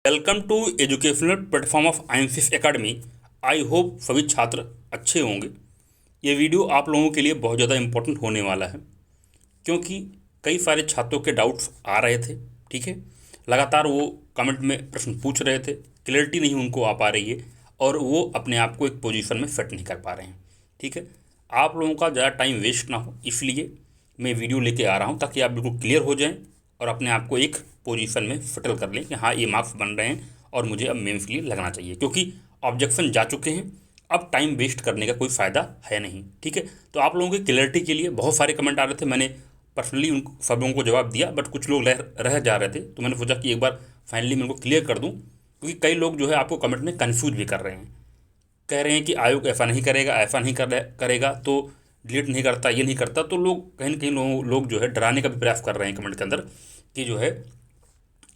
Welcome to educational platform of IMCS academy. I hope सभी छात्र अच्छे होंगे। ये वीडियो आप लोगों के लिए बहुत ज़्यादा इम्पोर्टेंट होने वाला है, क्योंकि कई सारे छात्रों के डाउट्स आ रहे थे। ठीक है, लगातार वो कमेंट में प्रश्न पूछ रहे थे, क्लियरिटी नहीं उनको आ पा रही है और वो अपने आप को एक पोजीशन में फिट नहीं कर पा रहे हैं। ठीक है, आप लोगों का ज़्यादा टाइम वेस्ट ना हो, इसलिए मैं वीडियो लेके आ रहा हूँ ताकि आप बिल्कुल क्लियर हो जाएं और अपने आप को एक पोजीशन में फिटल कर लें कि हाँ, ये मार्क्स बन रहे हैं और मुझे अब मेंस के लिए लगना चाहिए, क्योंकि ऑब्जेक्शन जा चुके हैं। अब टाइम वेस्ट करने का कोई फ़ायदा है नहीं। ठीक है, तो आप लोगों की क्लियरिटी के लिए बहुत सारे कमेंट आ रहे थे, मैंने पर्सनली उन सब लोगों को जवाब दिया, बट कुछ लोग रह जा रहे थे, तो मैंने सोचा कि एक बार फाइनली मैं उनको क्लियर कर दूं, क्योंकि कई लोग जो है आपको कमेंट में कंफ्यूज भी कर रहे हैं, कह रहे हैं कि आयोग ऐसा नहीं करेगा, ऐसा नहीं करेगा तो डिलीट नहीं करता, ये नहीं करता। तो लोग कहीं ना कहीं लोग जो है डराने का भी प्रयास कर रहे हैं कमेंट के अंदर कि जो है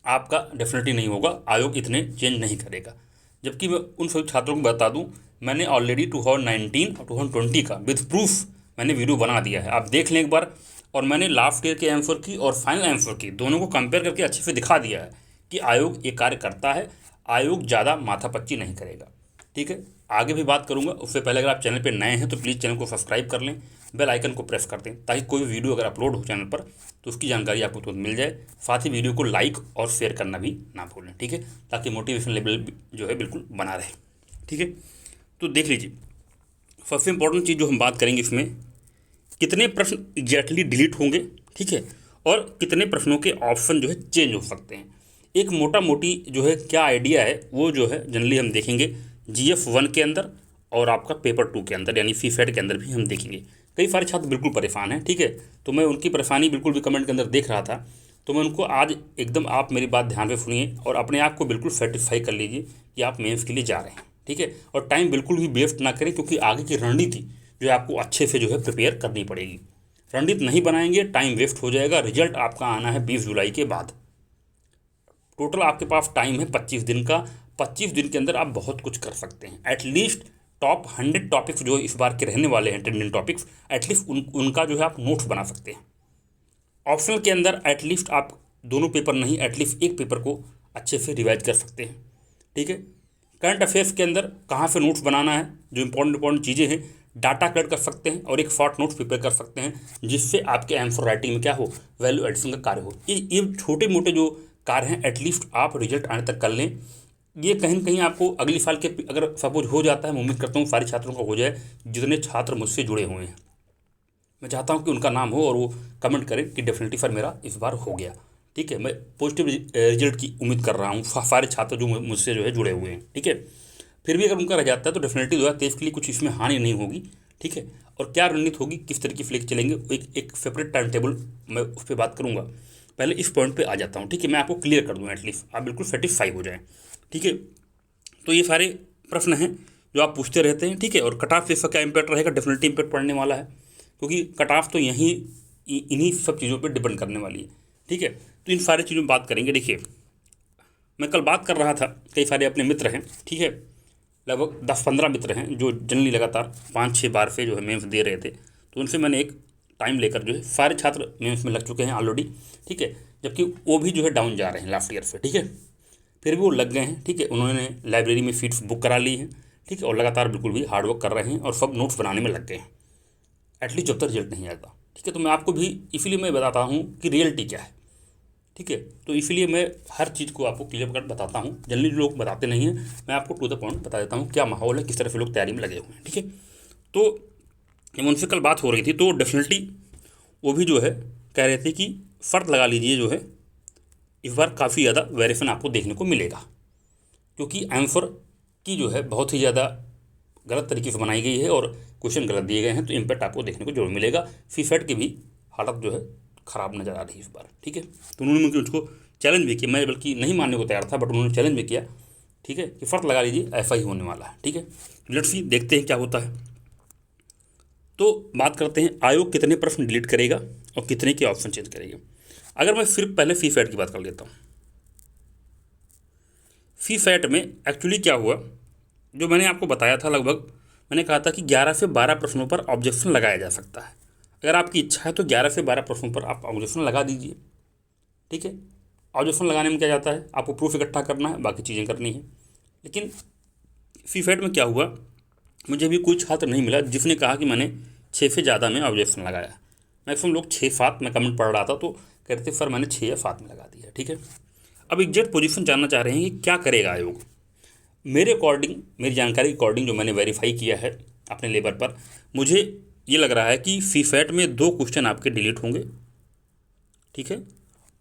आपका डेफिनेटली नहीं होगा, आयोग इतने चेंज नहीं करेगा। जबकि मैं उन सभी छात्रों को बता दूं, मैंने ऑलरेडी 2019 और 2020 का विद प्रूफ मैंने वीडियो बना दिया है, आप देख लें एक बार। और मैंने लास्ट ईयर के आंसर की और फाइनल आंसर की दोनों को कंपेयर करके अच्छे से दिखा दिया है कि आयोग ये कार्य करता है, आयोग ज़्यादा माथापच्ची नहीं करेगा। ठीक है, आगे भी बात करूंगा। उससे पहले अगर आप चैनल पर नए हैं तो प्लीज़ चैनल को सब्सक्राइब कर लें, बेल आइकन को प्रेस कर दें, ताकि कोई वीडियो अगर अपलोड हो चैनल पर तो उसकी जानकारी आपको तुरंत मिल जाए। साथ ही वीडियो को लाइक और शेयर करना भी ना भूलें। ठीक है, ताकि मोटिवेशन लेवल जो है बिल्कुल बना रहे। ठीक है, तो देख लीजिए, सबसे इंपॉर्टेंट चीज़ जो हम बात करेंगे इसमें, कितने प्रश्न एग्जैक्टली डिलीट होंगे, ठीक है, और कितने प्रश्नों के ऑप्शन जो है चेंज हो सकते हैं। एक मोटा मोटी जो है क्या आइडिया है वो जो है जनरली हम देखेंगे GF1 के अंदर और आपका पेपर 2 के अंदर, यानी CSAT के अंदर भी हम देखेंगे। कई सारे छात्र बिल्कुल परेशान हैं। ठीक है, तो मैं उनकी परेशानी बिल्कुल भी कमेंट के अंदर देख रहा था, तो मैं उनको आज एकदम, आप मेरी बात ध्यान से सुनिए और अपने आप को बिल्कुल सेटिस्फाई कर लीजिए कि आप मेंस के लिए जा रहे हैं। ठीक है, और टाइम बिल्कुल भी वेस्ट ना करें, क्योंकि आगे की रणनीति जो है आपको अच्छे से जो है प्रिपेयर करनी पड़ेगी। रणनीति नहीं बनाएंगे, टाइम वेस्ट हो जाएगा। रिजल्ट आपका आना है 20 जुलाई के बाद। टोटल आपके पास टाइम है 25 दिन का। 25 दिन के अंदर आप बहुत कुछ कर सकते हैं। एटलीस्ट टॉप 100 टॉपिक्स जो इस बार के रहने वाले हैं, ट्रेंडिंग टॉपिक्स, एटलीस्ट उनका जो है आप नोट्स बना सकते हैं। ऑप्शनल के अंदर एटलीस्ट आप दोनों पेपर नहीं, एटलीस्ट एक पेपर को अच्छे से रिवाइज कर सकते हैं। ठीक है, करंट अफेयर्स के अंदर कहाँ से नोट्स बनाना है, जो इंपॉर्टेंट चीज़ें हैं, डाटा कलेक्ट कर सकते हैं और एक शॉर्ट नोट्स प्रिपेयर कर सकते हैं, जिससे आपके आंसर राइटिंग में क्या हो, वैल्यू एडिशन का कार्य हो। ये छोटे मोटे जो कार्य हैं एटलीस्ट आप रिजल्ट आने तक कर लें। ये कहीं ना कहीं आपको अगले साल के, अगर सपोज हो जाता है, मैं उम्मीद करता हूँ सारे छात्रों का हो जाए, जितने छात्र मुझसे जुड़े हुए हैं, मैं चाहता हूँ कि उनका नाम हो और वो कमेंट करें कि डेफिनेटली सर मेरा इस बार हो गया। ठीक है, मैं पॉजिटिव रिजल्ट की उम्मीद कर रहा हूँ सारे छात्र जो मुझसे जो है जुड़े हुए हैं। ठीक है, फिर भी अगर उनका रह जाता है तो डेफिनेटली 2023 के लिए कुछ इसमें हानि नहीं होगी। ठीक है, और क्या रणनीति होगी, किस तरीके से लेकर चलेंगे, एक सेपरेट टाइम टेबल मैं उस पर बात करूँगा। पहले इस पॉइंट पे आ जाता हूँ। ठीक है, मैं आपको क्लियर कर दूँ, एटलीस्ट आप बिल्कुल सेटिस्फाई हो जाएँ। ठीक है, तो ये सारे प्रश्न हैं जो आप पूछते रहते हैं। ठीक है, और कट ऑफ पे इसका क्या इम्पैक्ट रहेगा, डेफिनेटली इम्पैक्ट पड़ने वाला है, क्योंकि कट ऑफ तो यहीं इन्हीं सब चीज़ों पर डिपेंड करने वाली है। ठीक है, तो इन सारी चीज़ों में बात करेंगे। देखिए, मैं कल बात कर रहा था, कई सारे अपने मित्र हैं, ठीक है, लगभग 10-15 मित्र हैं जो जनरली लगातार 5-6 बार से जो है मेंस दे रहे थे, तो उनसे मैंने एक टाइम लेकर जो है, सारे छात्र मेंस में लग चुके हैं ऑलरेडी। ठीक है, जबकि वो भी जो है डाउन जा रहे हैं लास्ट ईयर से। ठीक है, फिर भी वो लग गए हैं। ठीक है, उन्होंने लाइब्रेरी में सीट्स बुक करा ली हैं। ठीक है, और लगातार बिल्कुल भी हार्डवर्क कर रहे हैं और सब नोट्स बनाने में लग गए हैं, एटलीस्ट जब तक रिजल्ट नहीं आता। ठीक है, तो मैं आपको भी इसीलिए मैं बताता हूँ कि रियलिटी क्या है। ठीक है, तो इसीलिए मैं हर चीज़ को आपको क्लियर कर बताता हूँ। जनरली लोग बताते नहीं हैं, मैं आपको टू द पॉइंट बता देता हूँ क्या माहौल है, किस तरह से लोग तैयारी में लगे हुए हैं। ठीक है, तो जब उनसे कल बात हो रही थी तो डेफिनेटली वो भी जो है कह रहे थे कि फ़र्क लगा लीजिए, जो है इस बार काफ़ी ज़्यादा वेरिएशन आपको देखने को मिलेगा, क्योंकि आंसर की जो है बहुत ही ज़्यादा गलत तरीके से बनाई गई है और क्वेश्चन गलत दिए गए हैं, तो इम्पैक्ट आपको देखने को जरूर मिलेगा। CSAT की भी हालत जो है ख़राब नज़र आ रही है इस बार। ठीक है, तो उन्होंने मुझे उसको चैलेंज भी किया, मैं बल्कि नहीं मानने को तैयार था, बट उन्होंने चैलेंज भी किया। ठीक है, कि फ़र्क लगा लीजिए, ऐसा ही होने वाला है। ठीक है, लेट्स सी, देखते हैं क्या होता है। तो बात करते हैं, आयोग कितने प्रश्न डिलीट करेगा और कितने के ऑप्शन चेंज करेगा। अगर मैं सिर्फ पहले CSAT की बात कर लेता हूँ, CSAT में एक्चुअली क्या हुआ, जो मैंने आपको बताया था, लगभग मैंने कहा था कि 11 से 12 प्रश्नों पर ऑब्जेक्शन लगाया जा सकता है। अगर आपकी इच्छा है तो 11 से 12 प्रश्नों पर आप ऑब्जेक्शन लगा दीजिए। ठीक है, ऑब्जेक्शन लगाने में क्या जाता है, आपको प्रूफ इकट्ठा करना है, बाकी चीज़ें करनी है। लेकिन फीफेट में क्या हुआ, मुझे भी कोई छात्र नहीं मिला जिसने कहा कि मैंने 6 से ज़्यादा में ऑब्जेक्शन लगाया। मैक्सिमम लोग 6-7 में कमेंट पढ़ रहा था तो कहते सर मैंने 6 या 7 में लगा दिया। ठीक है, अब एग्जैक्ट पोजीशन जानना चाह रहे हैं कि क्या करेगा आयोग। मेरे अकॉर्डिंग, मेरी जानकारी के अकॉर्डिंग जो मैंने वेरीफाई किया है अपने लेवल पर, मुझे ये लग रहा है कि फीफेट में 2 क्वेश्चन आपके डिलीट होंगे, ठीक है,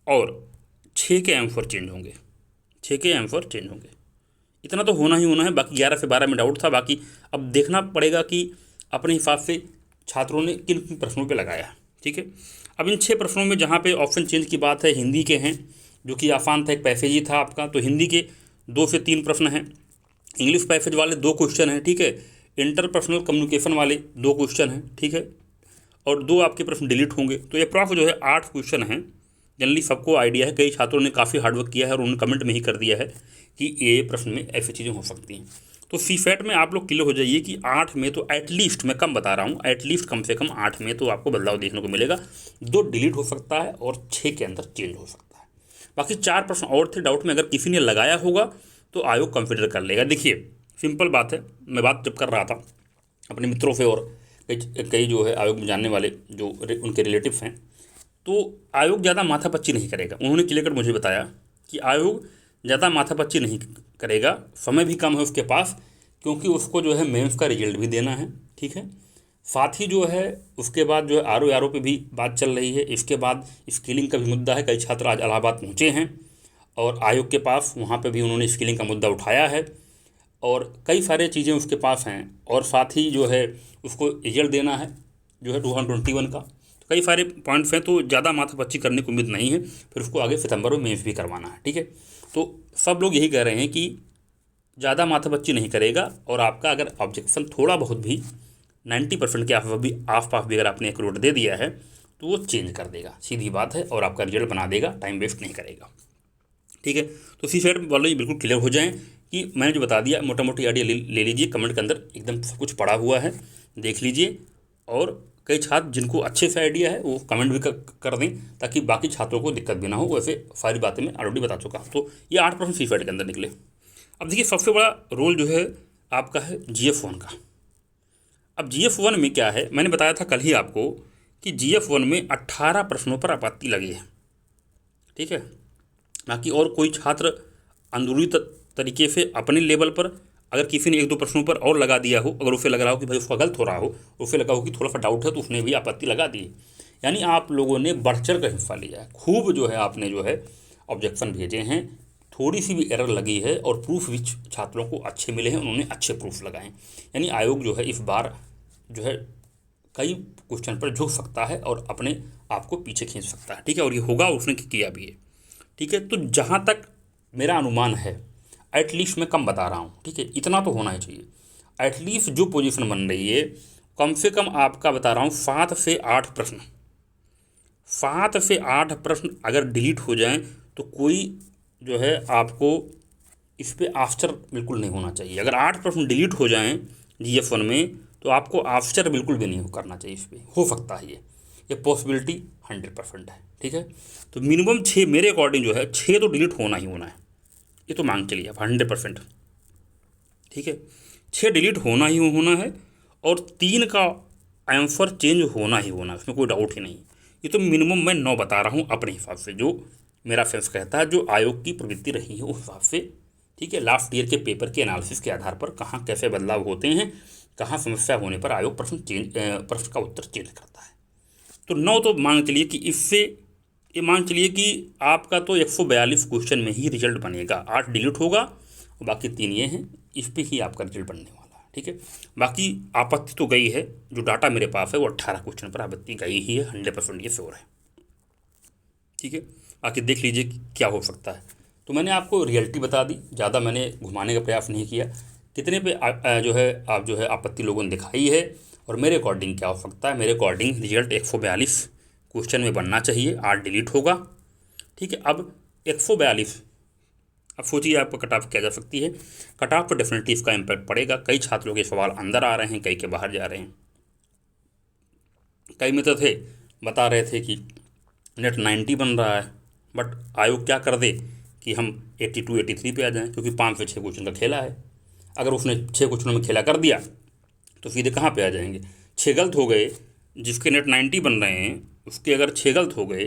और 6 के आंसर चेंज होंगे, 6 के आंसर चेंज होंगे। इतना तो होना ही होना है। बाकी 11 से 12 में डाउट था। बाकी अब देखना पड़ेगा कि अपने हिसाब से छात्रों ने किन किन प्रश्नों पे लगाया। ठीक है, अब इन 6 प्रश्नों में जहाँ पे ऑप्शन चेंज की बात है, हिंदी के हैं जो कि आसान था, एक पैसेज ही था आपका, तो हिंदी के 2 से 3 प्रश्न हैं। इंग्लिश पैसेज वाले 2 क्वेश्चन हैं। ठीक है, इंटरपर्सनल कम्युनिकेशन वाले 2 क्वेश्चन हैं। ठीक है, और 2 आपके प्रश्न डिलीट होंगे। तो ये प्रॉफ जो है 8 क्वेश्चन हैं। जनरली सबको आइडिया है, कई छात्रों ने काफ़ी हार्डवर्क किया है और उन्होंने कमेंट में ही कर दिया है कि ये प्रश्न में ऐसी चीज़ें हो सकती हैं। तो फीफेट में आप लोग क्लियर हो जाइए कि 8 में तो एटलीस्ट, मैं कम बता रहा हूँ, एटलीस्ट कम से कम 8 में तो आपको बदलाव देखने को मिलेगा। 2 डिलीट हो सकता है और 6 के अंदर चेंज हो सकता है। बाकी 4 प्रश्न और थे डाउट में, अगर किसी ने लगाया होगा तो आयोग कंसिडर कर लेगा। देखिए सिंपल बात है, मैं बात जब कर रहा था अपने मित्रों से और कई जो है आयोग में जानने वाले जो उनके रिलेटिव्स हैं, तो आयोग ज़्यादा माथापच्ची नहीं करेगा। उन्होंने क्लियर कर मुझे बताया कि आयोग ज़्यादा माथापच्ची नहीं करेगा, समय भी कम है उसके पास, क्योंकि उसको जो है मेंस का रिजल्ट भी देना है। ठीक है, साथ ही जो है उसके बाद जो है आर ओ पे भी बात चल रही है। इसके बाद स्किलिंग का भी मुद्दा है। कई छात्र आज इलाहाबाद पहुँचे हैं और आयोग के पास, वहाँ पे भी उन्होंने स्किलिंग का मुद्दा उठाया है और कई सारे चीज़ें उसके पास हैं। और साथ ही जो है उसको रिजल्ट देना है जो है 2021 का, तो कई सारे पॉइंट्स हैं। तो ज़्यादा माथापच्ची करने की उम्मीद नहीं है, फिर उसको आगे सितंबर में मेंस भी करवाना है। ठीक है, तो सब लोग यही कह रहे हैं कि ज़्यादा माथापच्ची नहीं करेगा और आपका अगर ऑब्जेक्शन थोड़ा बहुत भी 90% के आसपास भी अगर आपने एक रोड दे दिया है तो वो चेंज कर देगा, सीधी बात है, और आपका रिजल्ट बना देगा, टाइम वेस्ट नहीं करेगा। ठीक है, तो फीफेट वाले बिल्कुल क्लियर हो जाएं कि मैंने जो बता दिया मोटा मोटी आइडिया ले लीजिए। कमेंट के अंदर एकदम सब कुछ पड़ा हुआ है, देख लीजिए। और कई छात्र जिनको अच्छे से आइडिया है वो कमेंट भी कर दें ताकि बाकी छात्रों को दिक्कत भी ना हो। वैसे सारी बातें मैं ऑलरेडी बता चुका हूँ। तो ये 8% फीफेट के अंदर निकले। अब देखिए सबसे बड़ा रोल जो है आपका है GF1 का। अब GF1 में क्या है, मैंने बताया था कल ही आपको कि GF1 में 18 प्रश्नों पर आपत्ति लगी है। ठीक है, बाकी और कोई छात्र अंदरूनी तरीके से अपने लेवल पर अगर किसी ने 1-2 प्रश्नों पर और लगा दिया हो, अगर उसे लग रहा हो कि भाई उसका गलत हो रहा हो, उसे लगा हो कि थोड़ा सा डाउट है, तो उसने भी आपत्ति लगा दी। यानी आप लोगों ने बढ़ चढ़ कर हिस्सा लिया है, खूब जो है आपने जो है ऑब्जेक्शन भेजे हैं, थोड़ी सी भी एरर लगी है और प्रूफ भी छात्रों को अच्छे मिले हैं, उन्होंने अच्छे प्रूफ लगाए हैं। यानी आयोग जो है इस बार जो है कई क्वेश्चन पर झुक सकता है और अपने आप को पीछे खींच सकता है। ठीक है, और ये होगा, उसने किया भी है। ठीक है, तो जहाँ तक मेरा अनुमान है, एटलीस्ट मैं कम बता रहा हूँ, ठीक है, इतना तो होना ही चाहिए। एटलीस्ट जो पोजीशन बन रही है, कम से कम आपका बता रहा हूँ 7 से 8 प्रश्न, 7 से 8 प्रश्न अगर डिलीट हो जाएं तो कोई जो है आपको इस पर आश्चर्य बिल्कुल नहीं होना चाहिए। अगर 8 प्रश्न डिलीट हो जाएं GF1 में तो आपको आश्चर्य बिल्कुल भी नहीं करना चाहिए। इस पर हो सकता है ये पॉसिबिलिटी 100% है। ठीक है, तो मिनिमम 6 मेरे अकॉर्डिंग जो है 6 तो डिलीट होना ही होना है, ये तो मांग चलिए आप 100%। ठीक है, 6 डिलीट होना ही होना है और 3 का आंसर चेंज होना ही होना है, उसमें कोई डाउट ही नहीं। ये तो मिनिमम मैं 9 बता रहा हूँ अपने हिसाब से, जो मेरा सेंस कहता है, जो आयोग की प्रवृत्ति रही है उस हिसाब से। ठीक है, लास्ट ईयर के पेपर के एनालिसिस के आधार पर कहाँ कैसे बदलाव होते हैं, कहाँ समस्या होने पर आयोग प्रश्न का उत्तर चेंज करता है। तो 9 तो मान चलिए कि इससे ये मान चलिए कि आपका तो 142 क्वेश्चन में ही रिजल्ट बनेगा। 8 डिलीट होगा और बाकी 3 ये हैं, इस पर ही आपका रिजल्ट बनने वाला है। ठीक है, बाकी आपत्ति तो गई है, जो डाटा मेरे पास है वो 18 क्वेश्चन पर आपत्ति गई ही है, 100% ये श्योर है। ठीक है, बाकी देख लीजिए क्या हो सकता है। तो मैंने आपको रियलिटी बता दी, ज़्यादा मैंने घुमाने का प्रयास नहीं किया। कितने पे जो है आप जो है आपत्ति लोगों ने दिखाई है और मेरे अकॉर्डिंग क्या हो सकता है। मेरे अकॉर्डिंग रिजल्ट 142 क्वेश्चन में बनना चाहिए, 8 डिलीट होगा। ठीक है, अब 142, अब सोचिए आपको कट ऑफ क्या जा सकती है। कट ऑफ पर डेफिनेटली इसका इम्पैक्ट पड़ेगा। कई छात्रों के सवाल अंदर आ रहे हैं, कई के बाहर जा रहे हैं। कई मित्र थे बता रहे थे कि नेट 90 बन रहा है, बट आयोग क्या कर दे कि हम 82 83 पे आ जाएं, क्योंकि 5 से 6 क्वेश्चन का खेला है। अगर उसने 6 क्वेश्चनों में खेला कर दिया तो सीधे कहाँ पे आ जाएंगे, 6 गलत हो गए, जिसके नेट 90 बन रहे हैं उसके अगर 6 गलत हो गए,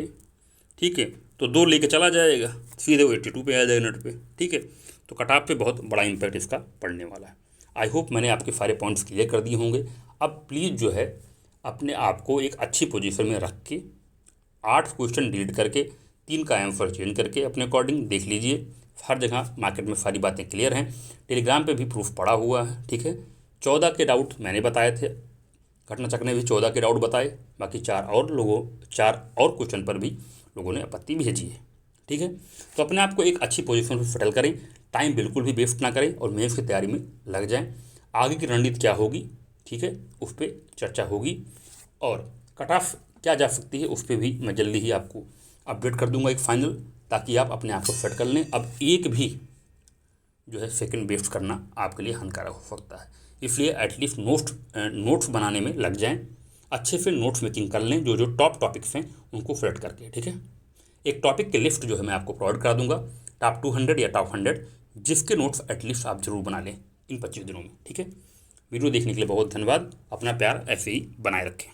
ठीक है, तो 2 लेके चला जाएगा, सीधे वो 82 पे आ जाएगा नेट पे, ठीक है। तो कट ऑफ पे बहुत बड़ा इम्पैक्ट इसका पड़ने वाला है। आई होप मैंने आपके सारे पॉइंट्स क्लियर कर दिए होंगे। अब प्लीज़ जो है अपने आप को एक अच्छी पोजीशन में रख के 8 क्वेश्चन डिलीट करके 3 का आंसर चेंज करके अपने अकॉर्डिंग देख लीजिए। हर जगह मार्केट में सारी बातें क्लियर हैं, टेलीग्राम पे भी प्रूफ पड़ा हुआ है, ठीक है। 14 के डाउट मैंने बताए थे, घटना चक्र ने भी 14 के डाउट बताए, बाकी 4 और क्वेश्चन पर भी लोगों ने आपत्ति भेजी है, ठीक है। तो अपने आप को एक अच्छी पोजीशन पर सेटल करें, टाइम बिल्कुल भी वेस्ट ना करें और मेंस की तैयारी में लग जाएं। आगे की रणनीति क्या होगी, ठीक है, उस पर चर्चा होगी, और कट ऑफ क्या जा सकती है उस पर भी मैं जल्दी ही आपको अपडेट कर दूंगा एक फाइनल, ताकि आप अपने आप को सेट कर लें। अब एक भी जो है सेकंड वेस्ट करना आपके लिए हानिकारक हो सकता है, इसलिए एटलीस्ट नोट्स बनाने में लग जाएं, अच्छे से नोट्स मेकिंग कर लें, जो जो टॉप टॉपिक्स हैं उनको सेलेक्ट करके, ठीक है। एक टॉपिक की लिस्ट जो है मैं आपको प्रोवाइड करा दूंगा, टॉप 200 या टॉप 100, जिसके नोट्स एटलीस्ट आप जरूर बना लें इन 25 दिनों में, ठीक है। वीडियो देखने के लिए बहुत धन्यवाद, अपना प्यार ऐसे ही बनाए रखें।